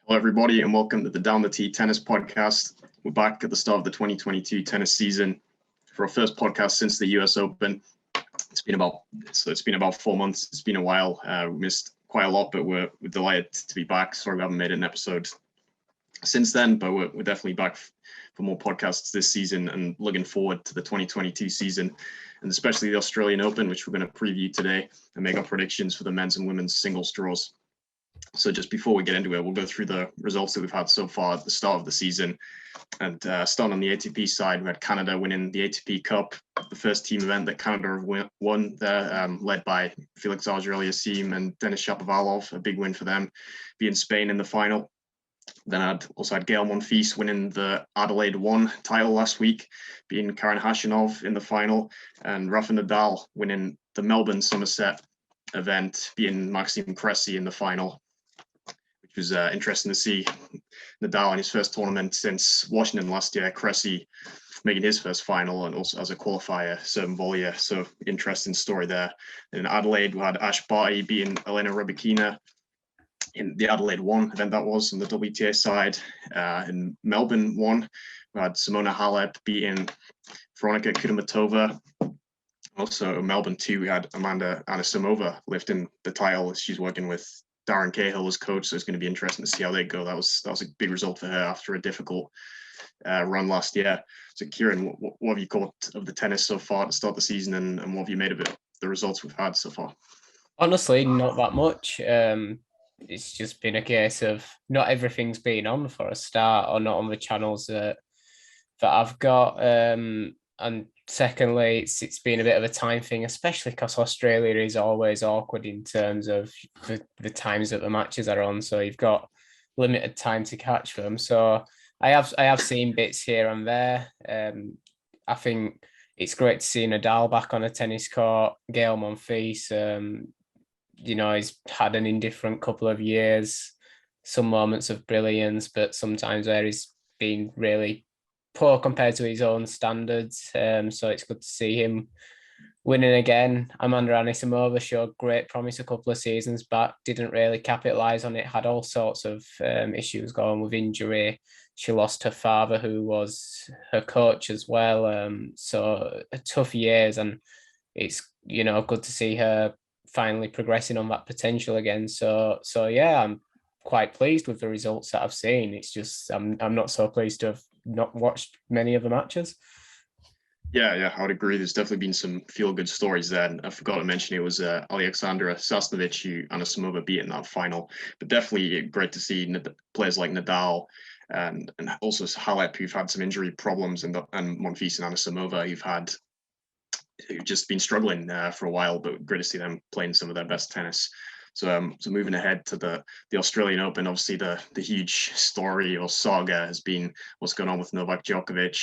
Hello, everybody, and welcome to the Down the Tee Tennis Podcast. We're back at the start of the 2022 tennis season for our first podcast since the US Open. It's been about 4 months. It's been a while. We missed quite a lot, but we're delighted to be back. Sorry we haven't made an episode since then, but we're definitely back for more podcasts this season and looking forward to the 2022 season, and especially the Australian Open, which we're going to preview today and make our predictions for the men's and women's singles draws. So just before we get into it, we'll go through the results that we've had so far at the start of the season. And starting on the ATP side, we had Canada winning the ATP Cup, the first team event that Canada won there, led by Felix Auger-Aliassime and Denis Shapovalov, a big win for them, beating Spain in the final. Then I also had Gael Monfils winning the Adelaide 1 title last week, beating Karen Khachanov in the final, and Rafa Nadal winning the Melbourne Somerset event, beating Maxime Cressy in the final. It was interesting to see Nadal in his first tournament since Washington last year, Cressy making his first final and also as a qualifier, serving volley. So interesting story there. In Adelaide, we had Ash Barty beating Elena Rybakina in the Adelaide 1 event that was on the WTA side. In Melbourne 1, we had Simona Halep beating Veronika Kudermetova. Also in Melbourne 2, we had Amanda Anisimova lifting the title. She's working with Darren Cahill as coach, so it's going to be interesting to see how they go. That was a big result for her after a difficult run last year. So, Kieran, what have you caught of the tennis so far to start the season, and what have you made of it, the results we've had so far? Honestly, not that much. It's just been a case of not everything's been on for a start, or not on the channels that I've got. And secondly, it's been a bit of a time thing, especially because Australia is always awkward in terms of the times that the matches are on. So you've got limited time to catch them. So I have seen bits here and there. I think it's great to see Nadal back on a tennis court. Gael Monfils, he's had an indifferent couple of years, some moments of brilliance, but sometimes where he's been really poor compared to his own standards. So it's good to see him winning again. Amanda Anisimova showed great promise a couple of seasons back, didn't really capitalise on it, had all sorts of issues going with injury. She lost her father, who was her coach as well. So a tough years, and it's, good to see her finally progressing on that potential again. So yeah, I'm quite pleased with the results that I've seen. It's just I'm not so pleased to have not watched many of the matches. Yeah, I would agree. There's definitely been some feel-good stories there. And I forgot to mention it was Alexandra Sasnovich who Anisimova beat in that final. But definitely great to see players like Nadal and also Halep, who've had some injury problems, and Monfils and Anisimova who've just been struggling for a while. But great to see them playing some of their best tennis. So moving ahead to the Australian Open, obviously the huge story or saga has been what's going on with Novak Djokovic.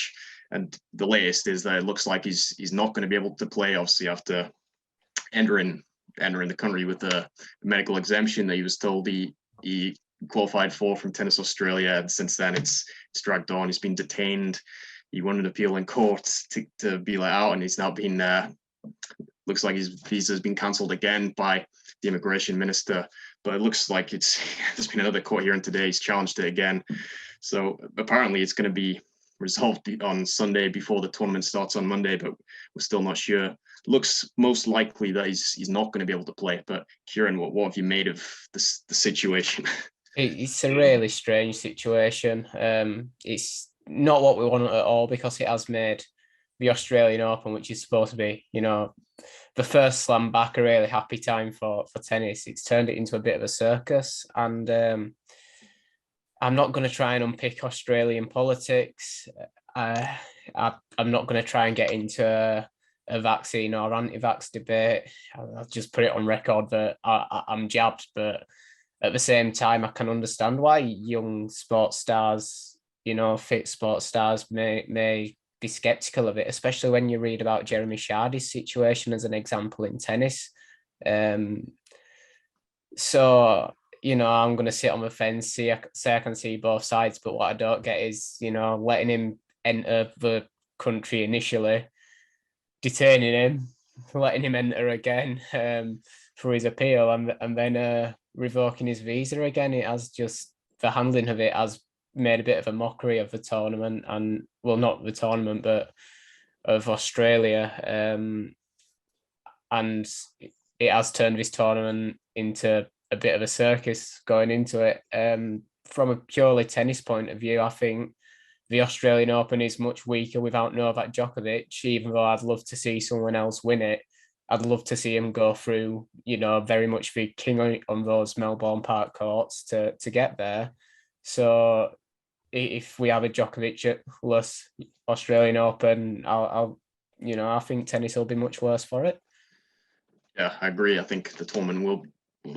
And the latest is that it looks like he's not going to be able to play, obviously, after entering the country with a medical exemption that he was told he qualified for from Tennis Australia. And since then, it's dragged on. He's been detained. He won an appeal in court to be let out, and he's now been looks like his visa has been cancelled again by the immigration minister. But it looks like there's been another court hearing today. He's challenged it again. So apparently it's going to be resolved on Sunday before the tournament starts on Monday, but we're still not sure. Looks most likely that he's not going to be able to play. But Kieran, what have you made of the situation? It's a really strange situation. It's not what we want at all, because it has made the Australian Open, which is supposed to be, the first slam back, a really happy time for tennis. It's turned it into a bit of a circus, and I'm not going to try and unpick Australian politics. I'm not going to try and get into a vaccine or anti-vax debate. I'll just put it on record that I'm jabbed, but at the same time, I can understand why young sports stars, fit sports stars may be skeptical of it, especially when you read about Jeremy Shardy's situation as an example in tennis. So, I'm going to sit on the fence, say I can see both sides, but what I don't get is, letting him enter the country initially, detaining him, letting him enter again for his appeal, and then revoking his visa again. It has just the handling of it has made a bit of a mockery of the tournament, and well, not the tournament, but of Australia. And it has turned this tournament into a bit of a circus going into it. From a purely tennis point of view, I think the Australian Open is much weaker without Novak Djokovic, even though I'd love to see someone else win it. I'd love to see him go through, very much the king on those Melbourne Park courts to get there. So if we have a Djokovic-less Australian Open, I think tennis will be much worse for it. Yeah, I agree. I think the tournament will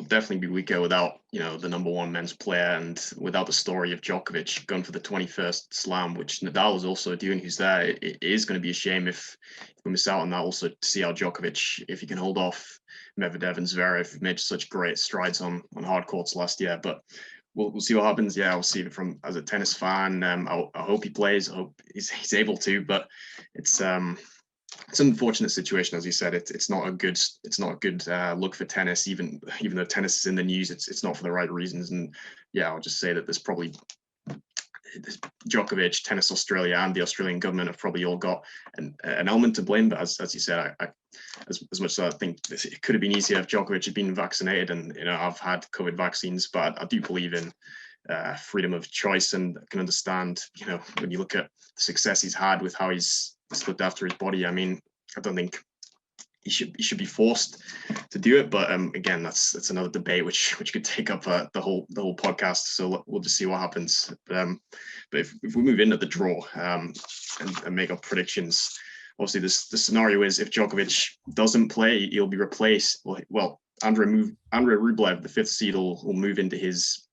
definitely be weaker without, the number one men's player, and without the story of Djokovic going for the 21st slam, which Nadal is also doing, who's there. It is going to be a shame if we miss out on that. Also, to see how Djokovic, if he can hold off Medvedev and Zverev, made such great strides on hard courts last year. But we'll see what happens. Yeah, I'll see it from as a tennis fan. I hope he plays. I hope he's able to. But it's an unfortunate situation, as you said. It's not a good look for tennis. Even though tennis is in the news, it's not for the right reasons. And yeah, I'll just say that there's probably Djokovic, Tennis Australia, and the Australian government have probably all got an element to blame. But as you said, as much as I think it could have been easier if Djokovic had been vaccinated, and I've had COVID vaccines, but I do believe in freedom of choice, and I can understand, when you look at the success he's had with how he's looked after his body. I mean, I don't think he should be forced to do it, but again, that's another debate which could take up the whole podcast. So we'll just see what happens. But if we move into the draw and make our predictions, obviously the scenario is if Djokovic doesn't play, he'll be replaced. Well, Andrei Rublev, the fifth seed, will move into his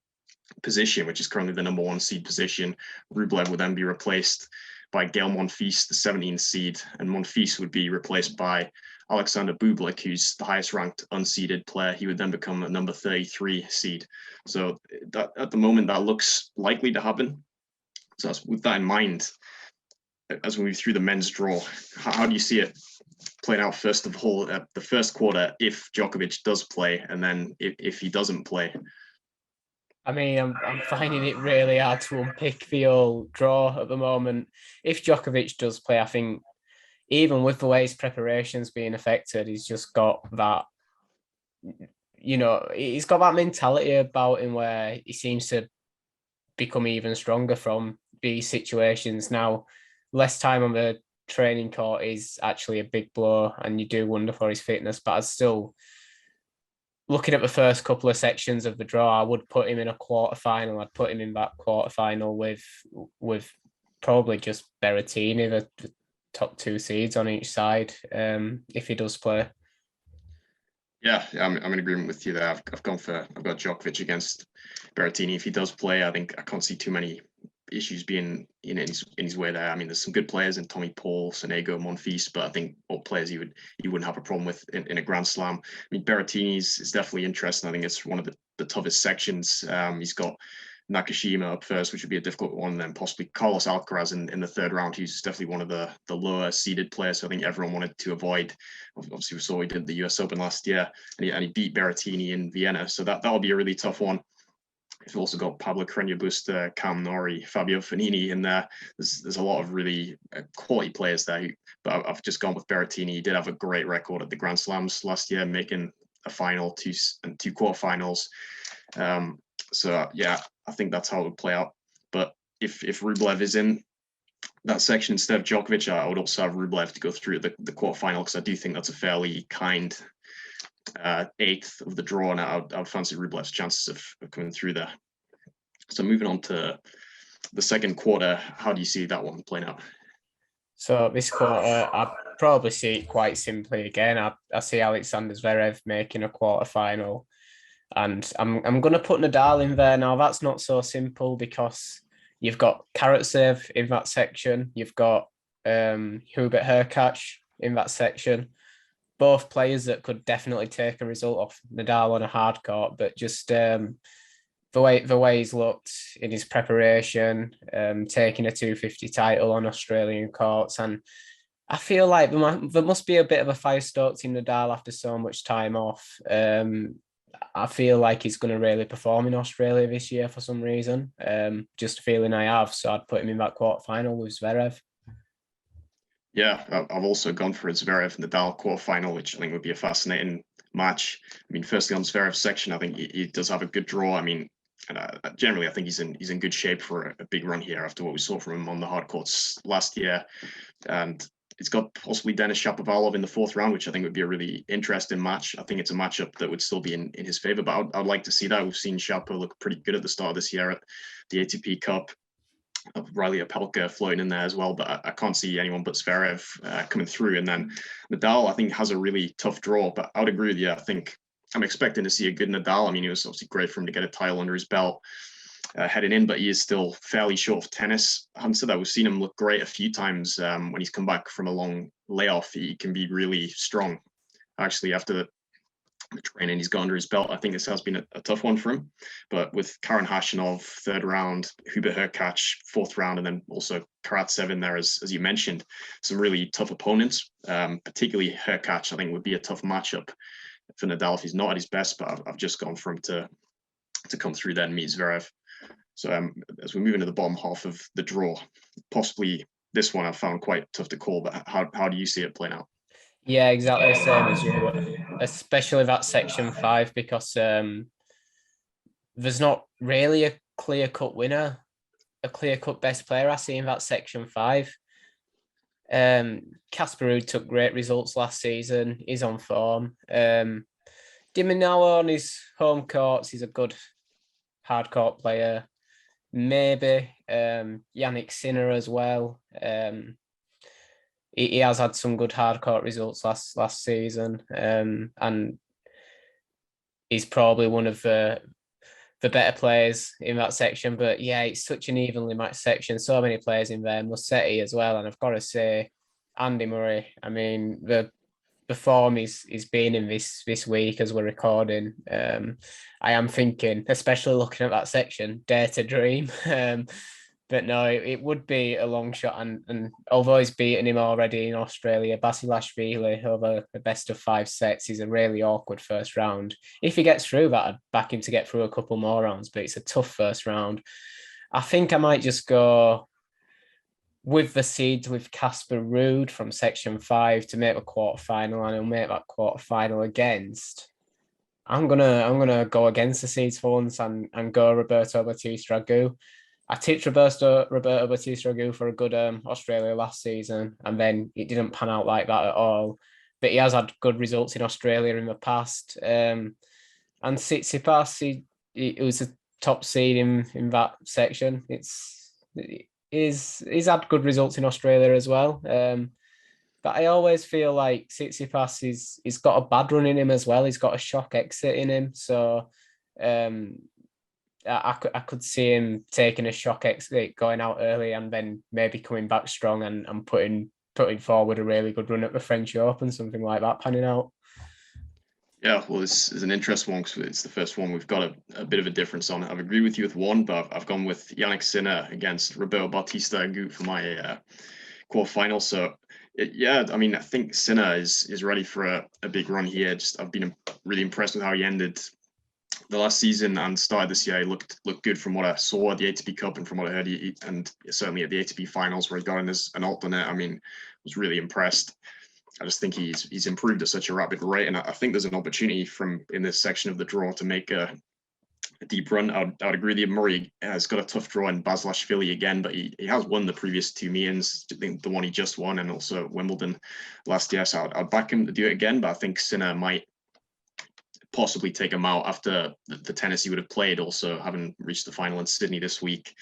position, which is currently the number one seed position. Rublev will then be replaced by Gael Monfils, the 17th seed, and Monfils would be replaced by Alexander Bublik, who's the highest ranked unseeded player. He would then become a number 33 seed. So that, at the moment, that looks likely to happen. So with that in mind, as we move through the men's draw, how do you see it playing out? First of all, the first quarter, if Djokovic does play, and then if he doesn't play. I mean, I'm finding it really hard to unpick the old draw at the moment. If Djokovic does play, I think even with the way his preparation's being affected, he's just got that, he's got that mentality about him where he seems to become even stronger from these situations. Now, less time on the training court is actually a big blow, and you do wonder for his fitness, but I still, looking at the first couple of sections of the draw, I would put him in a quarterfinal. I'd put him in that quarterfinal with probably just Berrettini, the top two seeds on each side, if he does play. Yeah, I'm in agreement with you there. I've got Djokovic against Berrettini. If he does play, I can't see too many issues being in his way there. I mean, there's some good players in Tommy Paul, Sonego, Monfils, but I think all players he wouldn't have a problem with in a Grand Slam. I mean, Berrettini's is definitely interesting. I think it's one of the toughest sections. He's got Nakashima up first, which would be a difficult one, and then possibly Carlos Alcaraz in the third round, who's definitely one of the lower seeded players. So I think everyone wanted to avoid. Obviously, we saw he did the US Open last year, and he beat Berrettini in Vienna. So that'll be a really tough one. We've also got Pablo Carreño Busta, Cam Norrie, Fabio Fognini in there. There's a lot of really quality players there. But I've just gone with Berrettini. He did have a great record at the Grand Slams last year, making a final, two quarterfinals. So yeah, I think that's how it would play out. But if Rublev is in that section instead of Djokovic, I would also have Rublev to go through the quarterfinal, because I do think that's a fairly kind eighth of the draw, and I would fancy Rublev's chances of coming through there. So moving on to the second quarter, how do you see that one playing out? So this quarter, I probably see it quite simply again. I see Alexander Zverev making a quarterfinal, and I'm going to put Nadal in there. Now, that's not so simple, because you've got Karatsev in that section, you've got Hubert Hurkacz in that section. Both players that could definitely take a result off Nadal on a hard court, but just the way he's looked in his preparation, taking a 250 title on Australian courts, and I feel like there must be a bit of a fire stoked in Nadal after so much time off. I feel like he's going to really perform in Australia this year for some reason. Just a feeling I have. So I'd put him in that quarterfinal with Zverev. Yeah, I've also gone for a Zverev Nadal quarterfinal, which I think would be a fascinating match. I mean, firstly on Zverev's section, I think he does have a good draw. I mean, and generally, I think he's in good shape for a big run here after what we saw from him on the hard courts last year. And it's got possibly Denis Shapovalov in the fourth round, which I think would be a really interesting match. I think it's a matchup that would still be in his favor, but I'd like to see that. We've seen Shapo look pretty good at the start of this year at the ATP Cup. Riley Opelka floating in there as well, but I can't see anyone but Zverev coming through. And then Nadal, I think, has a really tough draw, but I would agree with you. I think I'm expecting to see a good Nadal. I mean, it was obviously great for him to get a title under his belt heading in, but he is still fairly short of tennis. Having said that, we've seen him look great a few times when he's come back from a long layoff. He can be really strong. Actually, after the training he's got under his belt, I think this has been a tough one for him. But with Karen Khachanov, third round, Hubert Hurkacz, fourth round, and then also Karatsev in there, as you mentioned, some really tough opponents, particularly Hurkacz, I think would be a tough matchup for Nadal if he's not at his best, but I've just gone for him to come through there and meet Zverev. So as we move into the bottom half of the draw, possibly this one I've found quite tough to call, but how do you see it playing out? Yeah, exactly the same as you, especially that section 5, because there's not really a clear-cut winner, a clear-cut best player I see in that section 5. Casper Ruud took great results last season. He's on form. De Minaur on his home courts, he's a good hard court player. Maybe Yannick Sinner as well. He has had some good hard court results last season, and he's probably one of the better players in that section. But yeah, it's such an evenly matched section. So many players in there. Musetti as well, and I've got to say, Andy Murray. I mean, the form he's been in this week as we're recording. I am thinking, especially looking at that section, dare to dream. But no, it would be a long shot. And although he's beaten him already in Australia, Basilashvili over the best of 5 sets is a really awkward first round. If he gets through that, I'd back him to get through a couple more rounds, but it's a tough first round. I think I might just go with the seeds with Casper Ruud from section 5 to make the quarterfinal, and he'll make that quarterfinal against. I'm gonna go against the seeds for once and go Roberto Bautista Agut. I tipped Roberto Bautista Agut for a good Australia last season, and then it didn't pan out like that at all. But he has had good results in Australia in the past. And Tsitsipas, he was a top seed in that section. He's had good results in Australia as well. But I always feel like Tsitsipas he's got a bad run in him as well. He's got a shock exit in him. So I could see him taking a shock exit, going out early, and then maybe coming back strong and putting forward a really good run at the French Open, something like that panning out. Yeah, well, this is an interesting one because it's the first one we've got a bit of a difference on. I've agreed with you with one, but I've gone with Yannick Sinner against Roberto Bautista Agut for my quarterfinal. So, I mean, I think Sinner is ready for a big run here. I've been really impressed with how he ended the last season and started this year. He looked good from what I saw at the ATP Cup and from what I heard, and certainly at the ATP Finals where he got in as an alternate. I mean, I was really impressed. I just think he's improved at such a rapid rate, and I think there's an opportunity in this section of the draw to make a deep run. I would agree with you. Murray has got a tough draw in Basilashvili again, but he has won the previous 2 meetings, the one he just won, and also Wimbledon last year. So I'd back him to do it again, but I think Sinner might possibly take him out after the tennis he would have played, also having reached the final in Sydney this week.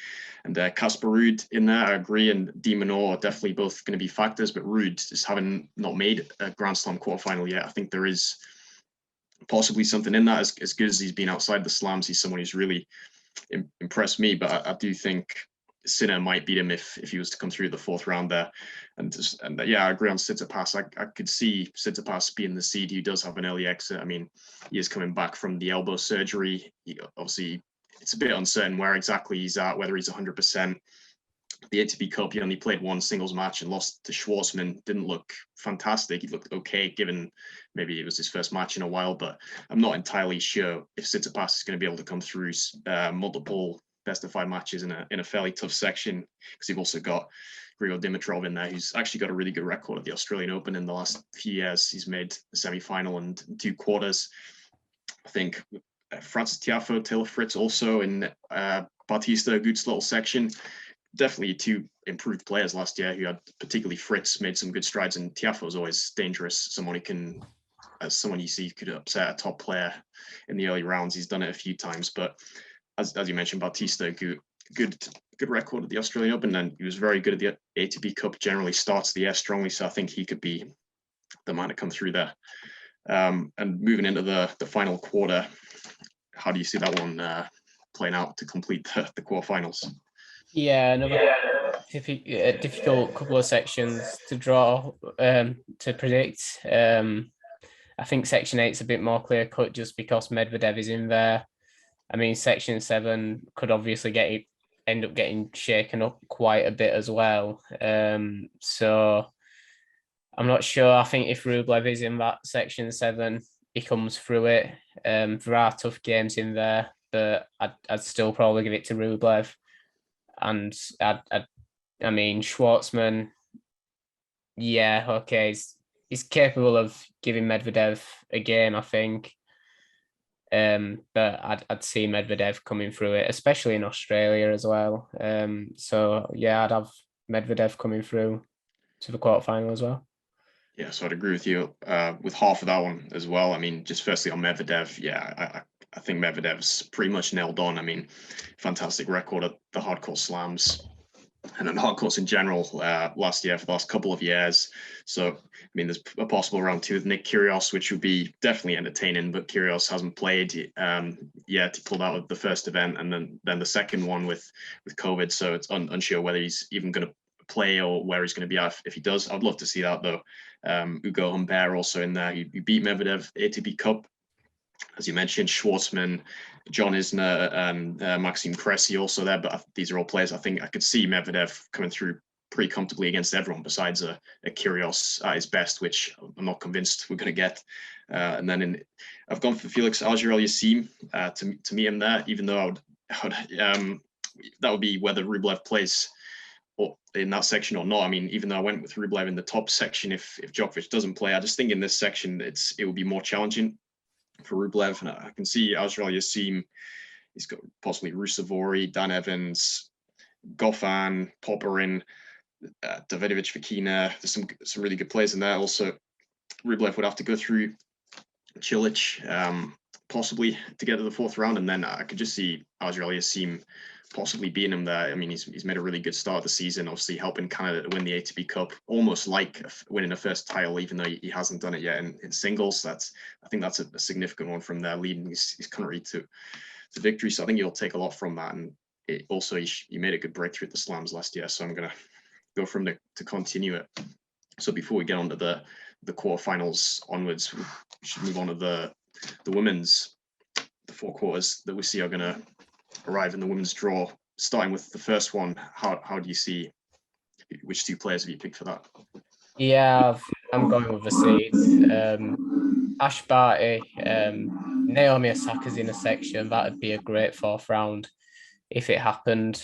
And Casper Ruud in there, I agree, and De Minaur are definitely both going to be factors, but Ruud just having not made a Grand Slam quarterfinal yet, I think there is possibly something in that. As good as he's been outside the slams, he's someone who's really impressed me, but I do think Sinner might beat him if he was to come through the fourth round there. And I agree on Tsitsipas. I could see Tsitsipas being the seed who does have an early exit. I mean, he is coming back from the elbow surgery. Obviously, it's a bit uncertain where exactly he's at, whether he's 100%. the ATP Cup, he only played one singles match and lost to Schwartzman. Didn't look fantastic. He looked okay, given maybe it was his first match in a while, but I'm not entirely sure if Tsitsipas is going to be able to come through multiple best-of-5 matches in a fairly tough section, because you've also got Grigor Dimitrov in there, who's actually got a really good record at the Australian Open in the last few years. He's made the semi-final and 2 quarters. I think Francis Tiafoe, Taylor Fritz also in Bautista, a good little section. Definitely 2 improved players last year who had, particularly Fritz, made some good strides, and Tiafoe is always dangerous. Someone who can, as someone you see could upset a top player in the early rounds. He's done it a few times, but as you mentioned, Bautista, good record at the Australian Open, and he was very good at the ATP Cup. Generally starts the year strongly, so I think he could be the man to come through there. And moving into the final quarter, how do you see that one playing out to complete the quarterfinals? Yeah, another difficult couple of sections to draw, to predict. I think section 8 is a bit more clear cut just because Medvedev is in there. I mean, section 7 could obviously end up getting shaken up quite a bit as well. So I'm not sure. I think if Rublev is in that section 7, he comes through it. There are tough games in there, but I'd still probably give it to Rublev. And I mean, Schwartzman, yeah, okay, he's capable of giving Medvedev a game, I think. But I'd see Medvedev coming through it, especially in Australia as well. So yeah, I'd have Medvedev coming through to the quarterfinal as well. Yeah, so I'd agree with you with half of that one as well. I mean, just firstly on Medvedev, yeah, I think Medvedev's pretty much nailed on. I mean, fantastic record at the hardcourt slams and on hardcourts in general last year for the last couple of years. So, I mean, there's a possible round 2 with Nick Kyrgios, which would be definitely entertaining, but Kyrgios hasn't played yet. He pulled out of the first event and then the second one with COVID. So it's unsure whether he's even going to play or where he's going to be at if he does. I'd love to see that though. Ugo Humbert also in there. He beat Medvedev ATP Cup. As you mentioned, Schwartzman, John Isner, and Maxime Cressy also there. But these are all players I think I could see Medvedev coming through pretty comfortably against everyone besides a Kyrgios at his best, which I'm not convinced we're going to get. And then I've gone for Felix Auger-Aliassime to meet him there, even though that would be whether Rublev plays in that section or not. I mean, even though I went with Rublev in the top section, if Djokovic doesn't play, I just think in this section it will be more challenging for Rublev. And I can see Auger-Aliassime. He's got possibly Ruusuvuori, Dan Evans, Goffin, Popperin, Davidovich Fokina. There's some really good players in there. Also, Rublev would have to go through Cilic possibly to get to the 4th round, and then I could just see Auger-Aliassime possibly beating him there. I mean, he's made a really good start of the season, obviously helping Canada to win the ATP Cup, almost like winning a first title, even though he hasn't done it yet in singles. I think that's a significant one from there, leading his country to victory. So I think he'll take a lot from that. And he made a good breakthrough at the slams last year. So I'm going to go from there to continue it. So before we get on to the quarterfinals onwards, we should move on to the women's, the 4 quarters that we see are going to arrive in the women's draw. Starting with the first one, how do you see, which 2 players have you picked for that? Yeah, I'm going with the seeds. Ash Barty, Naomi Osaka's in a section. That would be a great 4th round if it happened.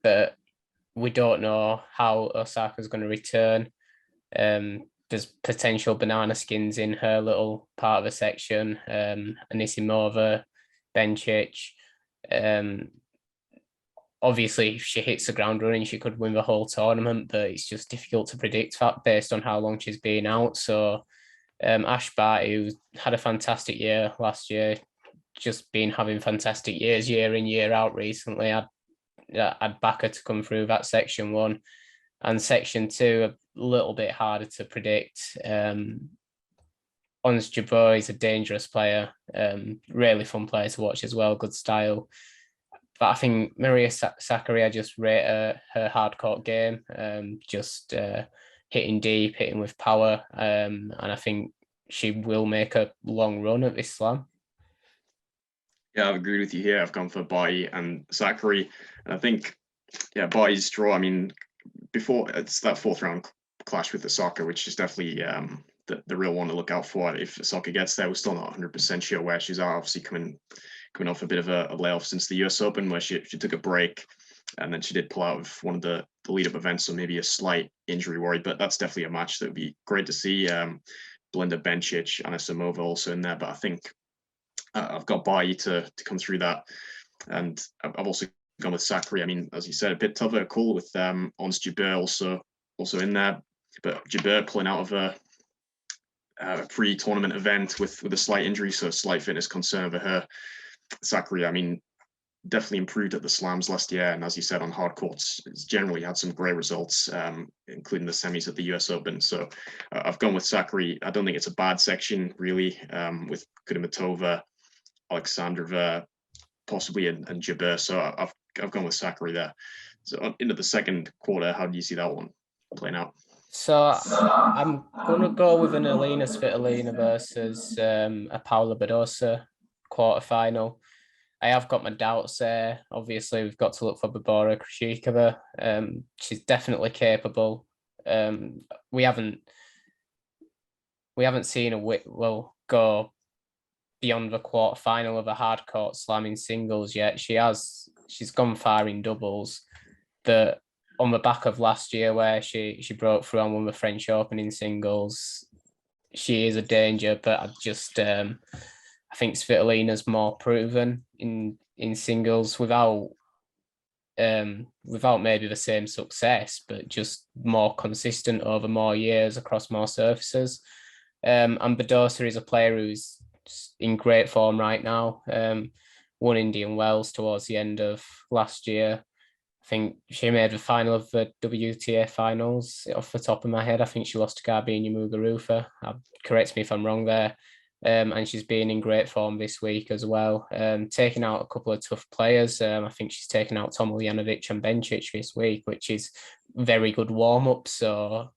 But we don't know how Osaka's going to return. There's potential banana skins in her little part of the section. Anisimova, Bencic. Obviously, if she hits the ground running, she could win the whole tournament, but it's just difficult to predict that based on how long she's been out. So Ash Barty, who had a fantastic year last year, just been having fantastic years year in, year out recently. I'd back her to come through that section 1. And section 2, a little bit harder to predict. Ons Jabeur is a dangerous player, really fun player to watch as well, good style. But I think Maria Sakkari, I just rate her hardcourt game, just hitting deep, hitting with power. And I think she will make a long run at this slam. Yeah, I've agreed with you here. I've gone for Barty and Sakkari. And I think Yeah, Barty's draw. I mean, before it's that fourth round clash with Osaka, which is definitely the real one to look out for. If Osaka gets there, we're still not 100% sure where she's at. Obviously, coming off a bit of a layoff since the US Open, where she took a break, and then she did pull out of one of the lead up events, so maybe a slight injury worry. But that's definitely a match that would be great to see. Belinda Bencic, Anna Samova also in there, but I think I've got Barty to come through that, and I've also gone with Sakari. I mean, as you said, a bit tougher call with Ons Jabeur also in there, but Jabeur pulling out of a pre-tournament event with a slight injury, so a slight fitness concern over her. Sakari, I mean, definitely improved at the slams last year, and as you said, on hard courts, it's generally had some great results, including the semis at the US Open. So I've gone with Sakari. I don't think it's a bad section really, with Kudermetova, Alexandrova, possibly, and Jabeur. So I've gone with Sakari there. So into the second quarter, how do you see that one playing out? So I'm gonna go with an Alina Svitolina versus a Paula Badosa quarterfinal. I have got my doubts there. Obviously, we've got to look for Barbora Krejcikova. She's definitely capable. We haven't seen her go beyond the quarterfinal of a hard court slam in singles yet. She's gone far in doubles. On the back of last year where she broke through and won the French Open in singles, she is a danger. But I think Svitolina's more proven in singles without maybe the same success, but just more consistent over more years across more surfaces. And Badosa is a player who's in great form right now. Won Indian Wells towards the end of last year. I think she made the final of the WTA finals off the top of my head. I think she lost to Garbine Muguruza. Correct me if I'm wrong there. And she's been in great form this week as well. Taking out a couple of tough players. I think she's taken out Tomiljanovic and Bencic this week, which is very good warm-up. So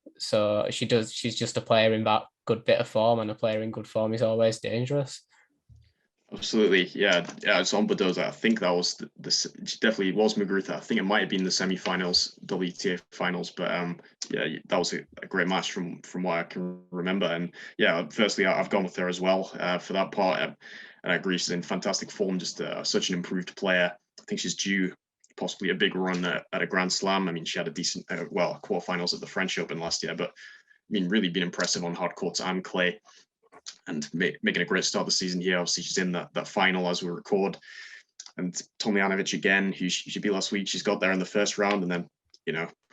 she's just a player in that good bit of form, and a player in good form is always dangerous. Absolutely, yeah. It's on Badosa. I think that was she definitely was Muguruza. I think it might have been the semi-finals, WTA finals, but yeah, that was a great match from what I can remember. And yeah, firstly, I've gone with her as well for that part. And I agree, she's in fantastic form. Just such an improved player. I think she's due possibly a big run at a Grand Slam. I mean, she had a decent, quarterfinals at the French Open last year, but I mean, really been impressive on hard courts and clay, and making a great start of the season here. Obviously, she's in that final as we record. And Tomiljanovic again, who she beat last week, she's got there in the first round, and then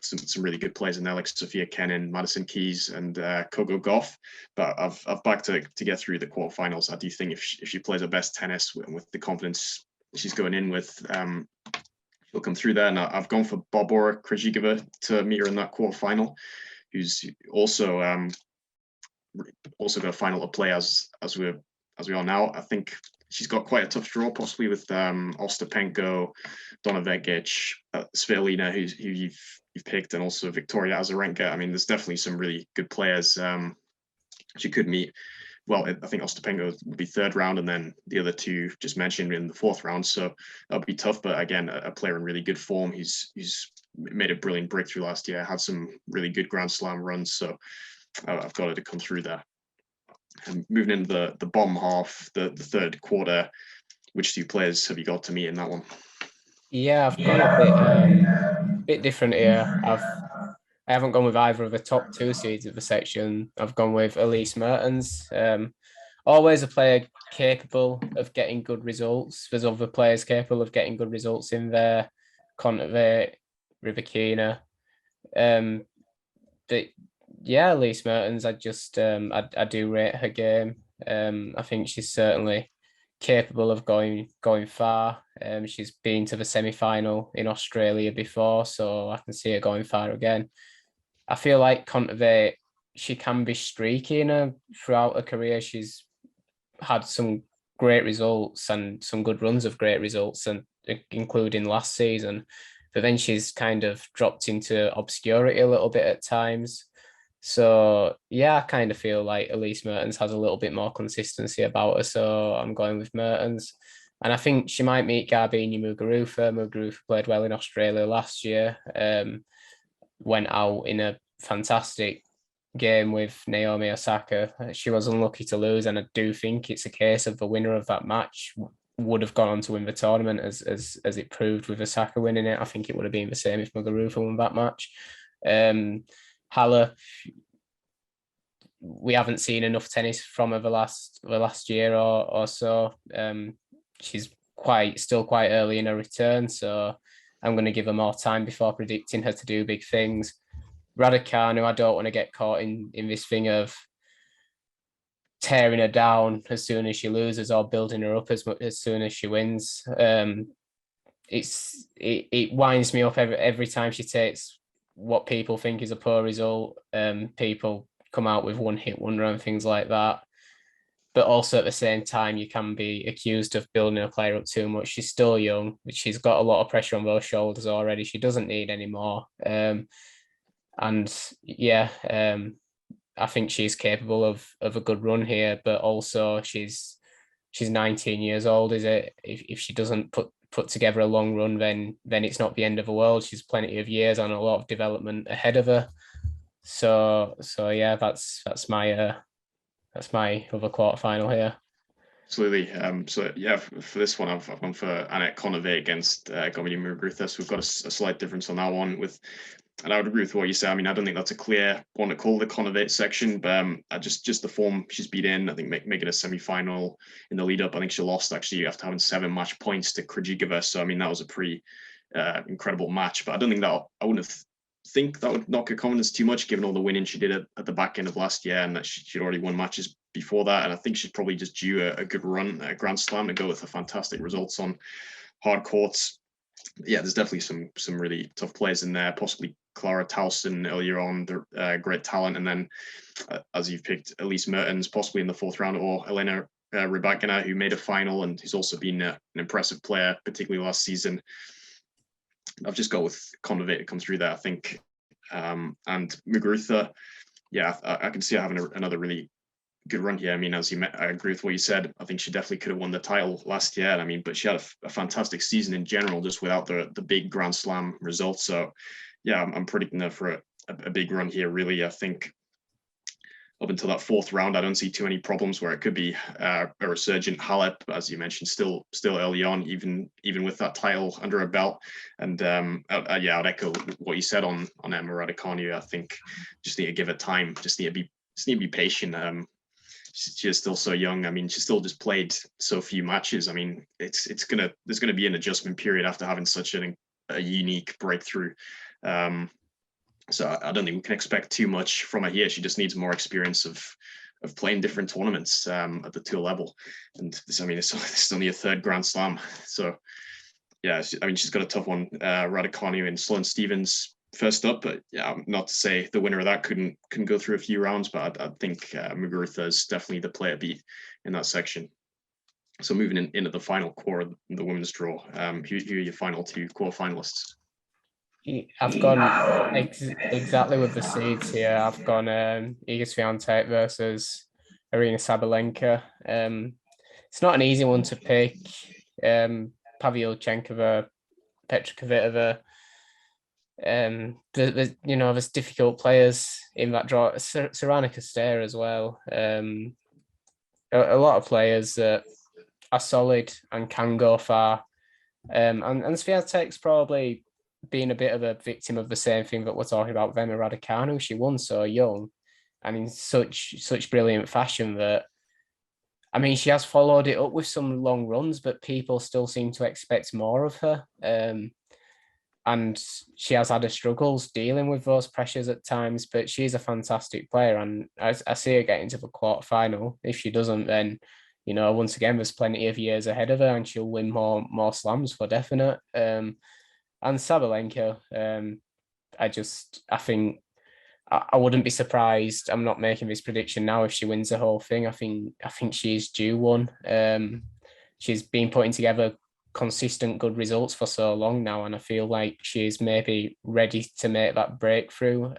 some really good players in there like Sophia Kenin, Madison Keys, and Coco Gauff. But I've backed to get through the quarterfinals. I do think if she plays her best tennis with the confidence she's going in with, she'll come through there. And I've gone for Barbora Krejcikova to meet her in that quarterfinal, who's also got a final to play as we are now. I think she's got quite a tough draw, possibly with Ostapenko, Donna Vekic, Svitolina, who you've picked, and also Victoria Azarenka. I mean, there's definitely some really good players she could meet. Well, I think Ostapenko would be third round, and then the other two just mentioned in the fourth round. So that'll be tough. But again, a player in really good form. He's made a brilliant breakthrough last year. Had some really good Grand Slam runs. So I've got her to come through there. And moving into the bottom half, the third quarter, which two players have you got to meet in that one? Yeah, I've gone a bit different here. I haven't gone with either of the top two seeds of the section. I've gone with Elise Mertens. Always a player capable of getting good results. There's other players capable of getting good results in there. Kontaveit, Rybakina. But yeah, Elise Mertens, I do rate her game. I think she's certainly capable of going far. She's been to the semi-final in Australia before, so I can see her going far again. I feel like Kontaveit, she can be streaky throughout her career. She's had some great results and some good runs of great results, and including last season. But then she's kind of dropped into obscurity a little bit at times. So yeah, I kind of feel like Elise Mertens has a little bit more consistency about her. So I'm going with Mertens. And I think she might meet Garbine Muguruza. Muguruza played well in Australia last year. Went out in a fantastic game with Naomi Osaka. She was unlucky to lose, and I do think it's a case of the winner of that match would have gone on to win the tournament, as it proved with Osaka winning it. I think it would have been the same if Muguruza won that match. Halle, we haven't seen enough tennis from her the last year or so. She's still quite early in her return, so I'm going to give her more time before predicting her to do big things. Raducanu, I don't want to get caught in this thing of tearing her down as soon as she loses or building her up as soon as she wins. It winds me up every time she takes what people think is a poor result. People come out with one hit wonder and things like that. But also at the same time, you can be accused of building a player up too much. She's still young, but she's got a lot of pressure on those shoulders already. She doesn't need any more. I think she's capable of a good run here, but also she's 19 years old. Is it? If she doesn't put together a long run, then it's not the end of the world. She's plenty of years and a lot of development ahead of her. So yeah, that's my other quarterfinal here. Absolutely. For this one, I've gone for Annette Kontaveit against Gomini Muguruza. So we've got a slight difference on that one. And I would agree with what you say. I mean, I don't think that's a clear one to call the Kontaveit section, but just the form she's beat in. I think making a semi-final in the lead up. I think she lost actually after having 7 match points to Krejcikova. So I mean, that was a pretty incredible match. But I don't think I wouldn't think that would knock her confidence too much, given all the winning she did at the back end of last year, and that she'd already won matches before that. And I think she's probably just due a good run at Grand Slam to go with the fantastic results on hard courts. Yeah, there's definitely some really tough players in there, possibly Clara Towson earlier on, great talent. And then, as you've picked, Elise Mertens, possibly in the 4th round, or Elena Rybakina, who made a final and who's also been an impressive player, particularly last season. I've just got with Kontaveit to come through there, I think. And Muguruza, yeah, I can see her having another really good run here. I mean, I agree with what you said. I think she definitely could have won the title last year. I mean, but she had a fantastic season in general, just without the big Grand Slam results. So, yeah, I'm predicting her for a big run here. Really, I think up until that 4th round, I don't see too many problems where it could be a resurgent Halep, as you mentioned, still early on, even with that title under her belt. And I'd echo what you said on Emma Raducanu. I think just need to give it time. Just need to be patient. She is still so young. I mean, she still just played so few matches. I mean, there's gonna be an adjustment period after having such a unique breakthrough. So I don't think we can expect too much from her here. She just needs more experience of playing different tournaments at the tour level. And this is only a 3rd Grand Slam. So yeah, I mean, she's got a tough one. Raducanu and Sloane Stephens first up, but yeah, not to say the winner of that couldn't go through a few rounds, but I think Muguruza is definitely the player beat in that section. So moving into the final core of the women's draw, who are your final 2 quarterfinalists? I've gone exactly with the seeds here. I've gone Iga Swiatek versus Arina Sabalenka. It's not an easy one to pick. Pavlyuchenkova, Petra Kvitova. There's difficult players in that draw. Sorana Castera as well. A lot of players that are solid and can go far. And Swiatek's probably been a bit of a victim of the same thing that we're talking about with Emma Raducanu. She won so young and in such brilliant fashion that, I mean, she has followed it up with some long runs, but people still seem to expect more of her. And she has had her struggles dealing with those pressures at times, but she's a fantastic player. And I see her getting to the quarterfinal. If she doesn't, then, once again, there's plenty of years ahead of her and she'll win more slams for definite. And Sabalenka, I think I wouldn't be surprised. I'm not making this prediction now if she wins the whole thing. I think she's due one. She's been putting together consistent good results for so long now, and I feel like she's maybe ready to make that breakthrough.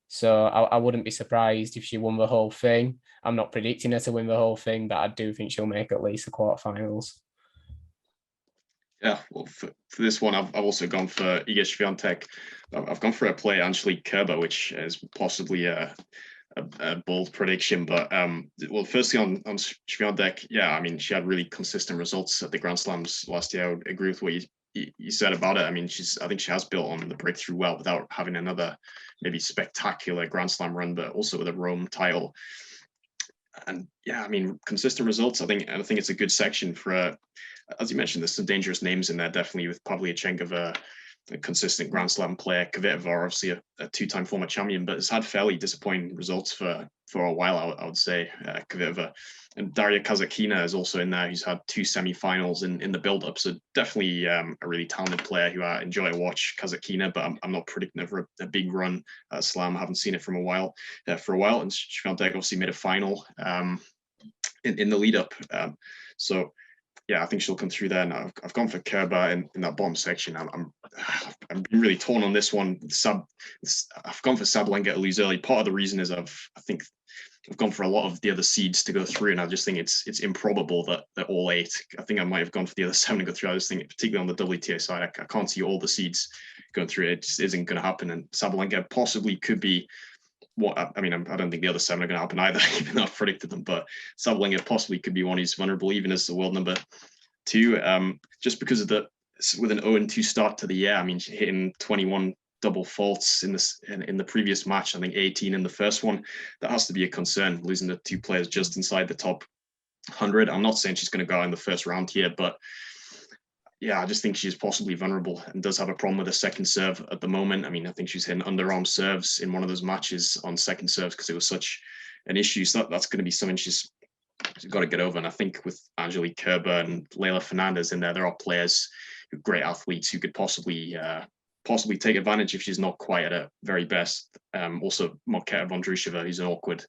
So I wouldn't be surprised if she won the whole thing. I'm not predicting her to win the whole thing, but I do think she'll make at least the quarterfinals. Yeah, well, for this one, I've also gone for Iga Swiatek. I've gone for a player, Angelique Kerber, which is possibly a bold prediction. But well, firstly on Swiatek, yeah, I mean, she had really consistent results at the Grand Slams last year. I would agree with what you said about it. I mean, I think she has built on the breakthrough well without having another maybe spectacular Grand Slam run, but also with a Rome title. And yeah, I mean, consistent results. I think it's a good section for as you mentioned, there's some dangerous names in there, definitely with Pavlyuchenkova, a consistent Grand Slam player. Kvitova, obviously a two-time former champion, but has had fairly disappointing results for a while, I would say, Kvitova. And Daria Kazatkina is also in there, who's had 2 semi-finals in the build-up. So definitely a really talented player who I enjoy to watch, Kazatkina, but I'm not predicting for a big run at Slam. I haven't seen it for a while. And Swiatek obviously made a final in the lead-up. So yeah, I think she'll come through there. And I've gone for Kerber in that bottom section. I'm really torn on this one. I've gone for Sabalenka to lose early. Part of the reason is I think I've gone for a lot of the other seeds to go through, and I just think it's improbable that they're all 8. I think I might have gone for the other 7 to go through. I just think, particularly on the WTA side, I can't see all the seeds going through. It just isn't going to happen. And Sabalenka possibly could be I don't think the other 7 are going to happen either, even though I've predicted them. But Sabalenka possibly could be one who's vulnerable, even as the world number 2, just because of with an 0-2 start to the year. I mean, she's hitting 21 double faults in the previous match. I think 18 in the first one. That has to be a concern. Losing the 2 players just inside the top 100. I'm not saying she's going to go out in the first round here, but yeah, I just think she's possibly vulnerable and does have a problem with a second serve at the moment. I mean, I think she's hitting underarm serves in one of those matches on second serves because it was such an issue. So that's going to be something she's got to get over. And I think with Angelique Kerber and Leylah Fernandez in there are players who are great athletes who could possibly take advantage if she's not quite at her very best. Also, Marketa Vondrushova, who's an awkward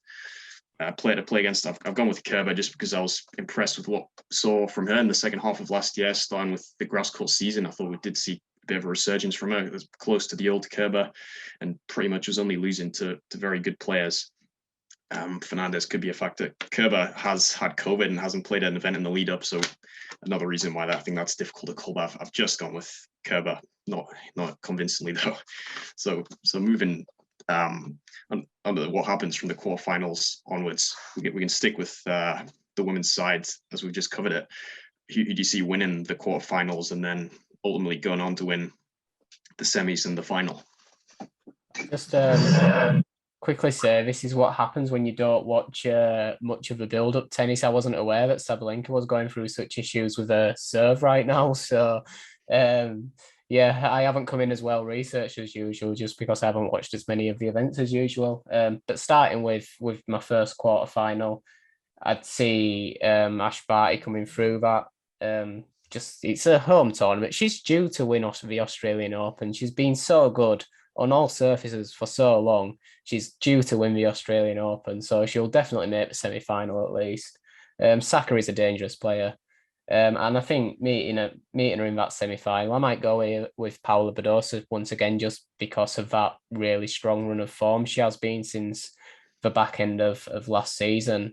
player to play against. I've gone with Kerber just because I was impressed with what I saw from her in the second half of last year, starting with the grass court season. I thought we did see a bit of a resurgence from her. It was close to the old Kerber and pretty much was only losing to very good players. Fernandez could be a factor. Kerber has had COVID and hasn't played an event in the lead up, so another reason why I think that's difficult to call. But I've just gone with Kerber, not convincingly though. So moving under what happens from the quarterfinals onwards, we can stick with the women's side as we've just covered it. Who do you see winning the quarterfinals and then ultimately going on to win the semis and the final? Just quickly say, this is what happens when you don't watch much of the build-up tennis. I wasn't aware that Sabalenka was going through such issues with her serve right now. So, yeah, I haven't come in as well researched as usual, just because I haven't watched as many of the events as usual. But starting with my first quarter-final, I'd see Ash Barty coming through that. It's a home tournament. She's due to win the Australian Open. She's been so good on all surfaces for so long. She's due to win the Australian Open, so she'll definitely make the semi-final at least. Sacker is a dangerous player, and I think meeting her in that semi-final, I might go with Paula Badosa once again, just because of that really strong run of form she has been since the back end of last season.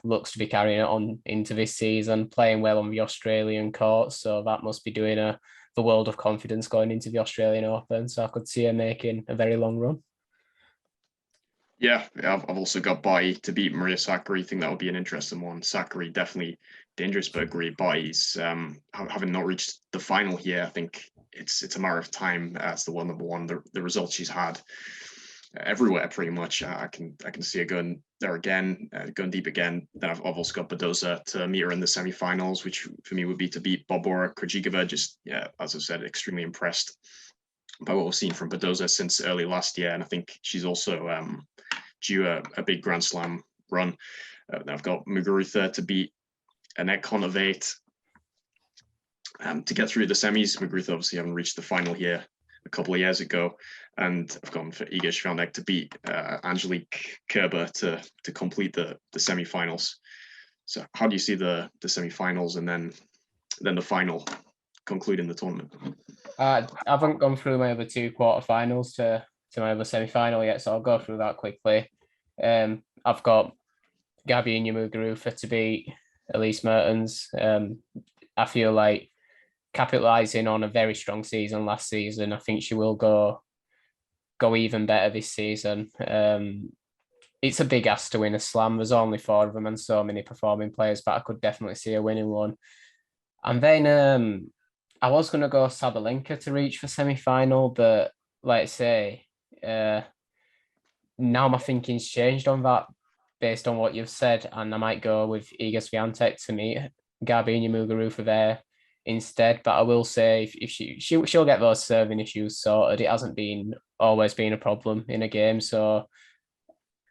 Looks to be carrying it on into this season, playing well on the Australian courts, so that must be doing her the world of confidence going into the Australian Open. So I could see her making a very long run. Yeah, I've also got Barty to beat Maria Sakkari. I think that would be an interesting one. Sakkari definitely dangerous, but agree Barty's having not reached the final here. I think it's a matter of time as the number one. The results she's had everywhere pretty much. I can see her going there again, going deep again. Then I've also got Badosa to meet her in the semi-finals, which for me would be to beat Barbora Krejcikova. Just as I said, extremely impressed by what we've seen from Badosa since early last year, and I think she's also due a big Grand Slam run. I've got Muguruza to beat Annette Kontaveit to get through the semis. Muguruza obviously haven't reached the final here a couple of years ago, and I've gone for Iga Swiatek to beat Angelique Kerber to complete the semi-finals. So how do you see the semi-finals and then the final concluding the tournament? I haven't gone through my other 2 quarterfinals to my other semi-final yet, so I'll go through that quickly. I've got Gabi Muguruza to beat Elise Mertens. I feel like capitalising on a very strong season last season. I think she will go even better this season. It's a big ask to win a slam. There's only 4 of them and so many performing players, but I could definitely see her winning one. And then I was going to go Sabalenka to reach for semi-final, but like I say, now my thinking's changed on that based on what you've said, and I might go with Iga Swiatek to meet Garbiñe Muguruza there instead. But I will say, if she'll get those serving issues sorted. It hasn't always been a problem in a game, so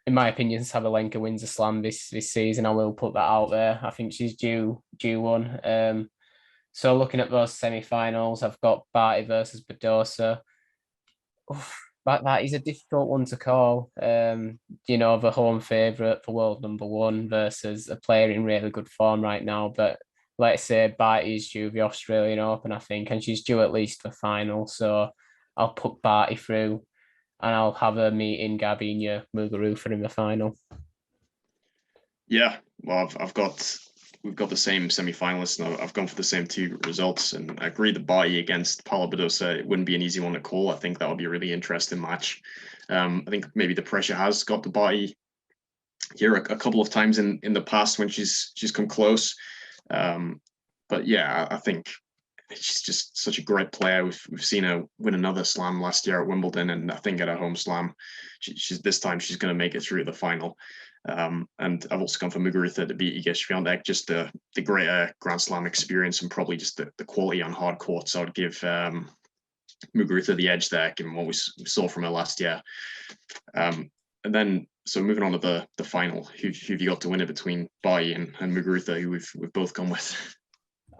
in my opinion, Sabalenka wins a slam this season. I will put that out there. I think she's due one. So looking at those semi-finals, I've got Barty versus Badosa. But that is a difficult one to call. The home favourite for world number 1 versus a player in really good form right now. But let's say Barty is due the Australian Open, I think, and she's due at least the final. So I'll put Barty through, and I'll have her meeting Garbiñe Muguruza in the final. Yeah, well, we've got the same semi-finalists, and I've gone for the same 2 results. And I agree that Barty against Paula Badosa, it wouldn't be an easy one to call. I think that would be a really interesting match. I think maybe the pressure has got to Barty here a couple of times in the past when she's come close. But yeah, I think she's just such a great player. We've seen her win another slam last year at Wimbledon, and I think at a home slam, she's this time she's going to make it through the final. And I've also gone for Muguruza to beat Iga Swiatek, just the greater Grand Slam experience and probably just the quality on hard courts. I would give Muguruza the edge there, given what we saw from her last year. And then, so moving on to the final, who have you got to win it between Barty and Muguruza, who we've both gone with?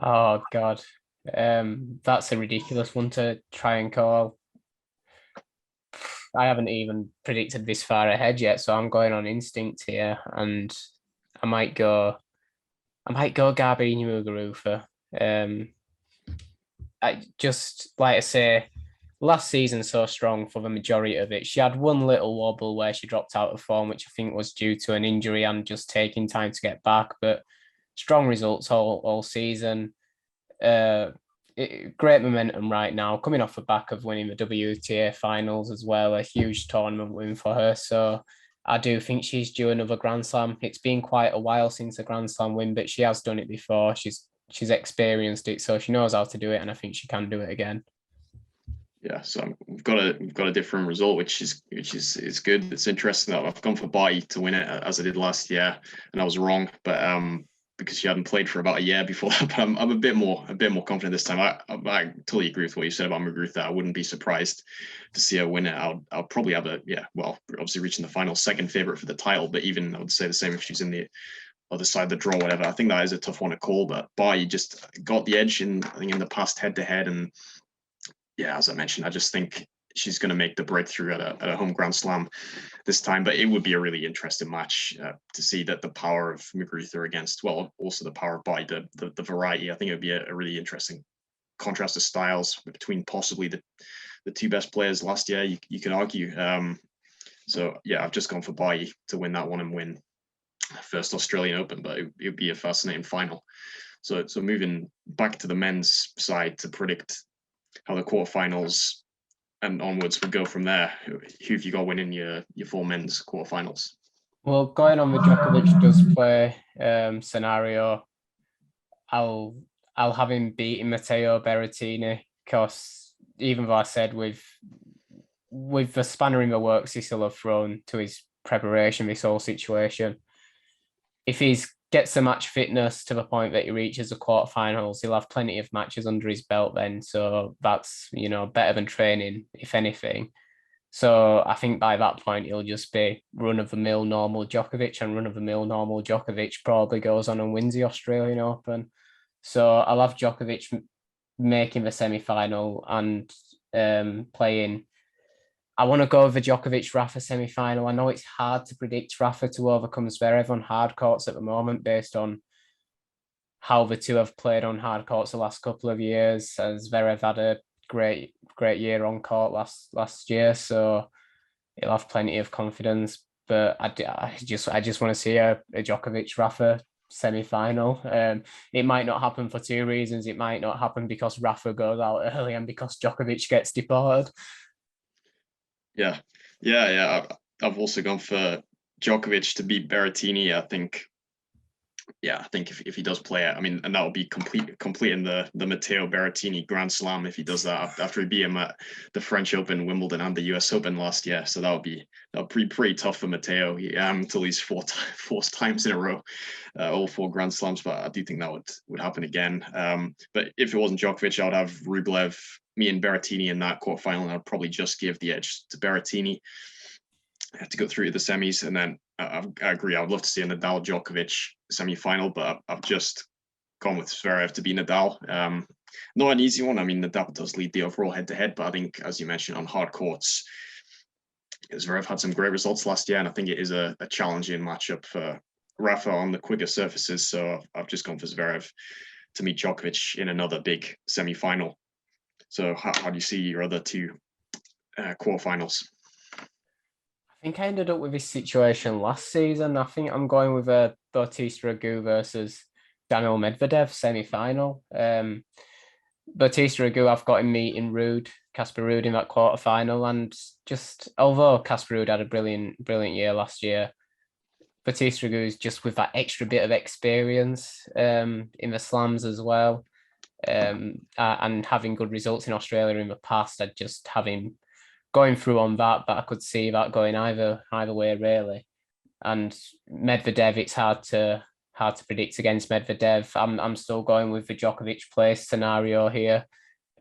Oh God, that's a ridiculous one to try and call. I haven't even predicted this far ahead yet, so I'm going on instinct here, and I might go Garbiñe Muguruza. I just, like I say, last season so strong for the majority of it. She had one little wobble where she dropped out of form, which I think was due to an injury and just taking time to get back. But strong results all season. Great momentum right now, coming off the back of winning the WTA finals as well, a huge tournament win for her. So I do think she's due another Grand Slam. It's been quite a while since a Grand Slam win, but she has done it before. She's experienced it, so she knows how to do it, and I think she can do it again. Yeah, so we've got a different result, which is good. It's interesting that I've gone for Barty to win it as I did last year, and I was wrong, but because she hadn't played for about a year before that. But I'm a bit more confident this time. I totally agree with what you said about Muguruza. I wouldn't be surprised to see her win it. I'll probably have obviously reaching the final, second favorite for the title, but even I would say the same if she's in the other side of the draw, whatever. I think that is a tough one to call, but Barty just got the edge in the past head to head, and yeah, as I mentioned, I just think she's going to make the breakthrough at a home Grand Slam this time. But it would be a really interesting match to see that the power of Muguruza against, well, also the power of Barty, the variety. I think it would be a really interesting contrast of styles between possibly the 2 best players last year, you could argue. So yeah, I've just gone for Barty to win that one and win first Australian Open, but it would be a fascinating final. So moving back to the men's side to predict how the quarterfinals and onwards would go from there. Who have you got winning your 4 men's quarterfinals? Well, going on the Djokovic does play scenario, I'll have him beating Matteo Berrettini, because even though I said with the spanner in the works he still have thrown to his preparation, this whole situation, if he gets the match fitness to the point that he reaches the quarterfinals, he'll have plenty of matches under his belt then. So that's, better than training, if anything. So I think by that point, he'll just be run-of-the-mill normal Djokovic, and run-of-the-mill normal Djokovic probably goes on and wins the Australian Open. So I'll have Djokovic making the semi-final and playing. I want to go with the Djokovic-Rafa semi-final. I know it's hard to predict Rafa to overcome Zverev on hard courts at the moment based on how the two have played on hard courts the last couple of years. Zverev had a great year on court last year, so he'll have plenty of confidence. But I just want to see a Djokovic-Rafa semi-final. It might not happen for two reasons. It might not happen because Rafa goes out early and because Djokovic gets deported. Yeah. I've also gone for Djokovic to beat Berrettini. I think if he does play it, I mean, and that will be completing the Matteo Berrettini Grand Slam if he does that after he beat him at the French Open, Wimbledon, and the US Open last year. So that would be pretty tough for Matteo. To lose four times in a row, all 4 Grand Slams. But I do think that would happen again. But if it wasn't Djokovic, I would have Rublev, me and Berrettini in that quarterfinal, and I'd probably just give the edge to Berrettini to go through to the semis. And then I agree, I would love to see a Nadal Djokovic semi-final, but I've just gone with Zverev to be Nadal. Not an easy one. I mean, Nadal does lead the overall head-to-head, but I think, as you mentioned, on hard courts, Zverev had some great results last year, and I think it is a challenging matchup for Rafa on the quicker surfaces. So I've just gone for Zverev to meet Djokovic in another big semi-final. So how do you see your other 2 quarterfinals? I think I ended up with this situation last season. I think I'm going with a Bautista Agut versus Daniel Medvedev semi-final. Bautista Agut, I've got him meeting Casper Ruud in that quarterfinal, and just although Casper Ruud had a brilliant year last year, Bautista Agut is just with that extra bit of experience in the slams as well, and having good results in Australia in the past. I'd just have him going through on that, but I could see that going either way really. And Medvedev, it's hard to predict against Medvedev. I'm still going with the Djokovic place scenario here.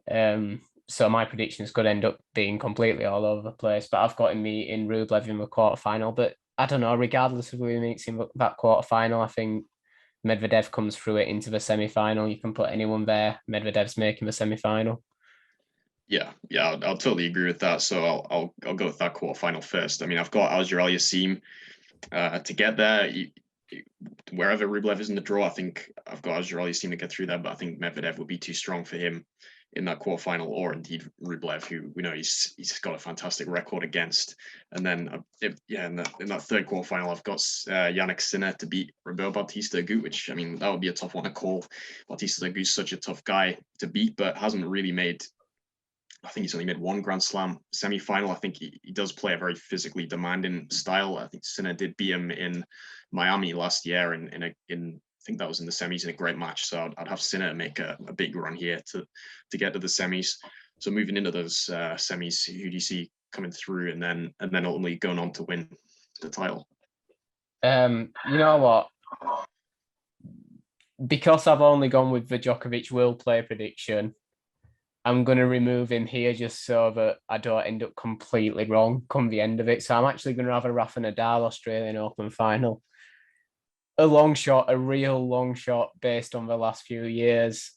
So my predictions could end up being completely all over the place, but I've got him meeting Rublev in the quarterfinal. But I don't know, regardless of who he meets in that quarterfinal, I think Medvedev comes through it into the semi-final. You can put anyone there. Medvedev's making the semi-final. Yeah, I'll totally agree with that. So I'll go with that quarterfinal first. I mean, I've got Alcaraz to get there. Wherever Rublev is in the draw, I think I've got Alcaraz to get through there, but I think Medvedev would be too strong for him in that quarterfinal, or indeed Rublev, who we know he's got a fantastic record against. And then in that third quarterfinal, I've got Jannik Sinner to beat Roberto Bautista Agut, which, I mean, that would be a tough one to call. Bautista Agut is such a tough guy to beat, but hasn't really made. I think he's only made 1 Grand Slam semi-final. I think he does play a very physically demanding style. I think Sinner did beat him in Miami last year in I think that was in the semis in a great match. So I'd have Sinner make a big run here to get to the semis. So moving into those semis, who do you see coming through and then ultimately going on to win the title? You know what? Because I've only gone with the Djokovic will play prediction, I'm going to remove him here just so that I don't end up completely wrong come the end of it. So I'm actually going to have a Rafa Nadal Australian Open final. A real long shot based on the last few years.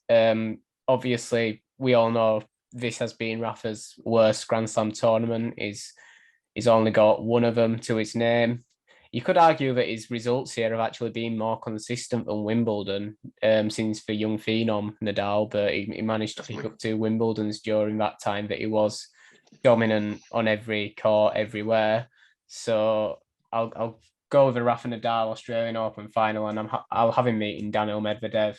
Obviously, we all know this has been Rafa's worst Grand Slam tournament. He's only got one of them to his name. You could argue that his results here have actually been more consistent than Wimbledon since the young phenom Nadal, but he managed to pick up 2 Wimbledons during that time that he was dominant on every court, everywhere. So I'll go with the Rafa Nadal Australian Open final, and I'll have him meeting Daniel Medvedev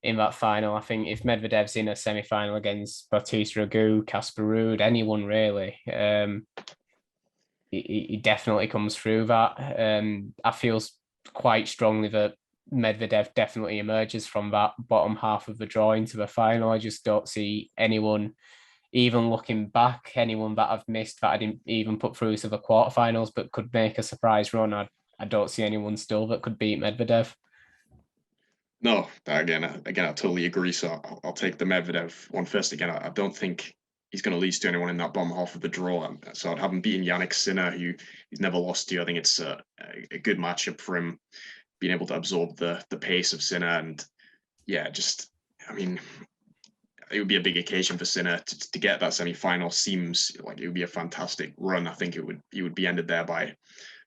in that final. I think if Medvedev's in a semi-final against Bautista Agut, Casper Ruud, anyone really, he definitely comes through that. I feel quite strongly that Medvedev definitely emerges from that bottom half of the draw into the final. I just don't see anyone, even looking back, anyone that I've missed that I didn't even put through to the quarterfinals but could make a surprise run. I don't see anyone still that could beat Medvedev. No, again, I totally agree. So I'll take the Medvedev one first. Again, I don't think he's going to lose to anyone in that bottom half of the draw. So I'd have him beating Jannik Sinner, who he's never lost to. I think it's a good matchup for him, being able to absorb the pace of Sinner. And I mean, it would be a big occasion for Sinner to get that semi-final. Seems like it would be a fantastic run. I think he would be ended there by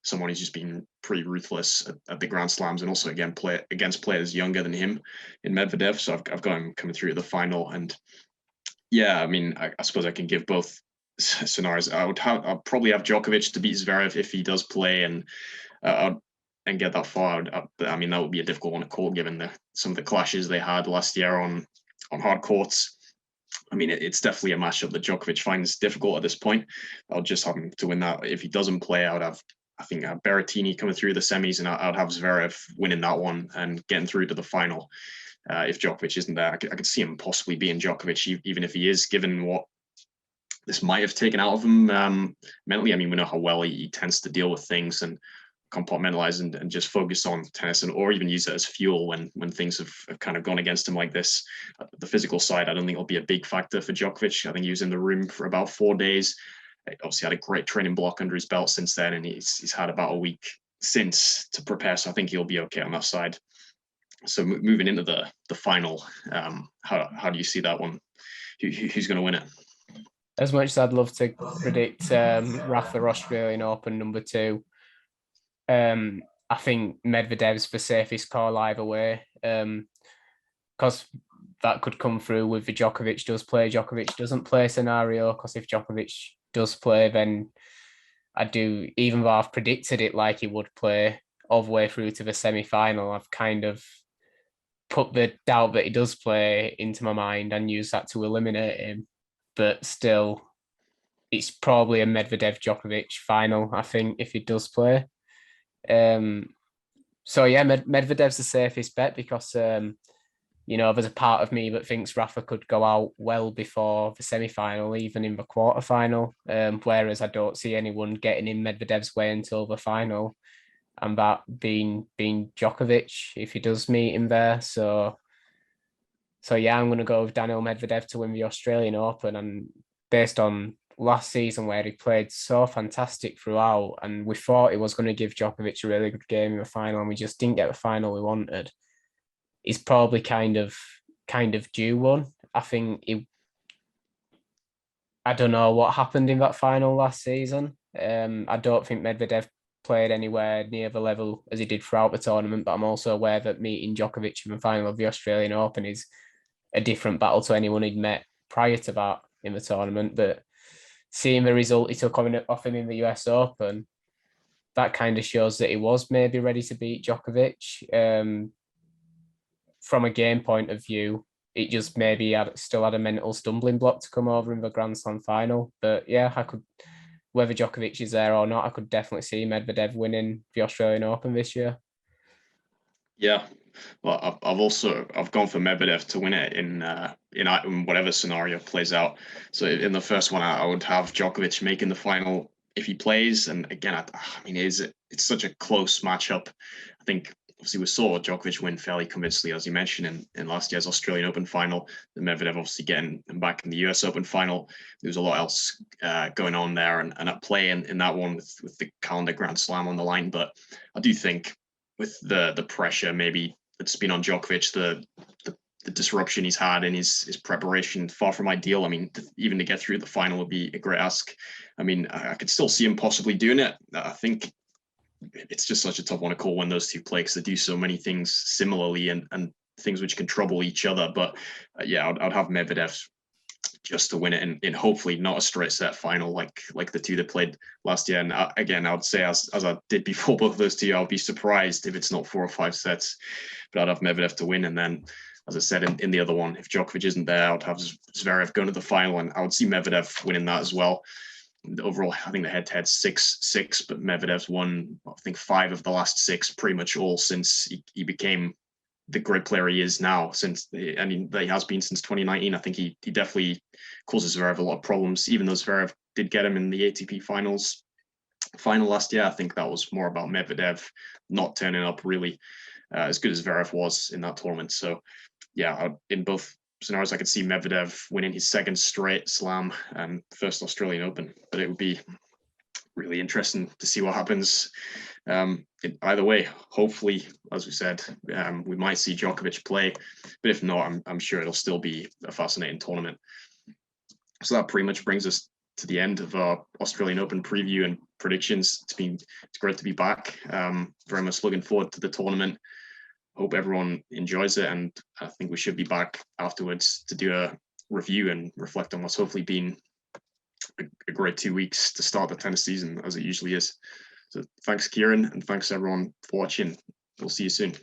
someone who's just been pretty ruthless at the Grand Slams, and also again play against players younger than him in Medvedev. So I've got him coming through to the final. And yeah, I mean, I suppose I can give both scenarios. I'll probably have Djokovic to beat Zverev if he does play, and I'd and get that far. I mean, that would be a difficult one to call given some of the clashes they had last year on hard courts. I mean, it's definitely a matchup that Djokovic finds difficult at this point. I'll just have him to win that. If he doesn't play, I think Berrettini coming through the semis, and I'd have Zverev winning that one and getting through to the final. If Djokovic isn't there, I could see him possibly being Djokovic, even if he is, given what this might have taken out of him mentally. I mean, we know how well he tends to deal with things and compartmentalize and just focus on tennis, or even use it as fuel when things have kind of gone against him like this. The physical side, I don't think it'll be a big factor for Djokovic. I think he was in the room for about 4 days. He obviously had a great training block under his belt since then, and he's had about a week since to prepare. So I think he'll be okay on that side. So moving into the final, how do you see that one? Who's going to win it? As much as I'd love to predict Rafa Australian Open #2, I think Medvedev's the safest call either way, because that could come through with the Djokovic does play, Djokovic doesn't play scenario. Because if Djokovic does play, then even though I've predicted it like he would play all the way through to the semi-final, I've kind of put the doubt that he does play into my mind and use that to eliminate him. But still, it's probably a Medvedev-Djokovic final, I think, if he does play. So yeah, Medvedev's the safest bet because there's a part of me that thinks Rafa could go out well before the semi-final, even in the quarter-final, whereas I don't see anyone getting in Medvedev's way until the final, and that being Djokovic if he does meet him there. So yeah, I'm going to go with Daniil Medvedev to win the Australian Open, and based on last season where he played so fantastic throughout, and we thought he was going to give Djokovic a really good game in the final, and we just didn't get the final we wanted. He's probably kind of due one. I think I don't know what happened in that final last season. I don't think Medvedev played anywhere near the level as he did throughout the tournament, but I'm also aware that meeting Djokovic in the final of the Australian Open is a different battle to anyone he'd met prior to that in the tournament. But seeing the result he took off him in the US Open, that kind of shows that he was maybe ready to beat Djokovic. From a game point of view, it just maybe still had a mental stumbling block to come over in the Grand Slam final. But yeah, whether Djokovic is there or not, I could definitely see Medvedev winning the Australian Open this year. Yeah, well, I've gone for Medvedev to win it in whatever scenario plays out. So in the first one, I would have Djokovic making the final if he plays. And again, I mean, it's such a close matchup. I think obviously we saw Djokovic win fairly convincingly, as you mentioned, in last year's Australian Open final. The Medvedev obviously getting him back in the US Open final. There was a lot else going on there and at play in that one with the calendar Grand Slam on the line. But I do think with the pressure maybe that's been on Djokovic, the disruption he's had in his preparation, far from ideal. I mean, even to get through the final would be a great ask. I mean, I could still see him possibly doing it. I think it's just such a tough one to call when those two play because they do so many things similarly and things which can trouble each other. But yeah, I'd have Medvedev just to win it in hopefully not a straight set final like the two that played last year. And again, I would say as I did before both of those two, I'll be surprised if it's not 4 or 5 sets. But I'd have Medvedev to win, and then as I said in the other one, if Djokovic isn't there, I'd have Zverev going to the final, and I would see Medvedev winning that as well. Overall, I think the head-to-head 6-6, but Medvedev's won, I think, 5 of the last 6, pretty much all since he became the great player he is now. That he has been since 2019. I think he definitely causes Zverev a lot of problems, even though Zverev did get him in the ATP final last year. I think that was more about Medvedev not turning up really as good as Zverev was in that tournament. So yeah, in both scenarios, I could see Medvedev winning his 2nd straight slam and first Australian Open, but it would be really interesting to see what happens. Either way, hopefully, as we said, we might see Djokovic play, but if not, I'm sure it'll still be a fascinating tournament. So that pretty much brings us to the end of our Australian Open preview and predictions. It's great to be back. Very much looking forward to the tournament. Hope everyone enjoys it, and I think we should be back afterwards to do a review and reflect on what's hopefully been a great 2 weeks to start the tennis season, as it usually is. So thanks, Kieran, and thanks everyone for watching. We'll see you soon.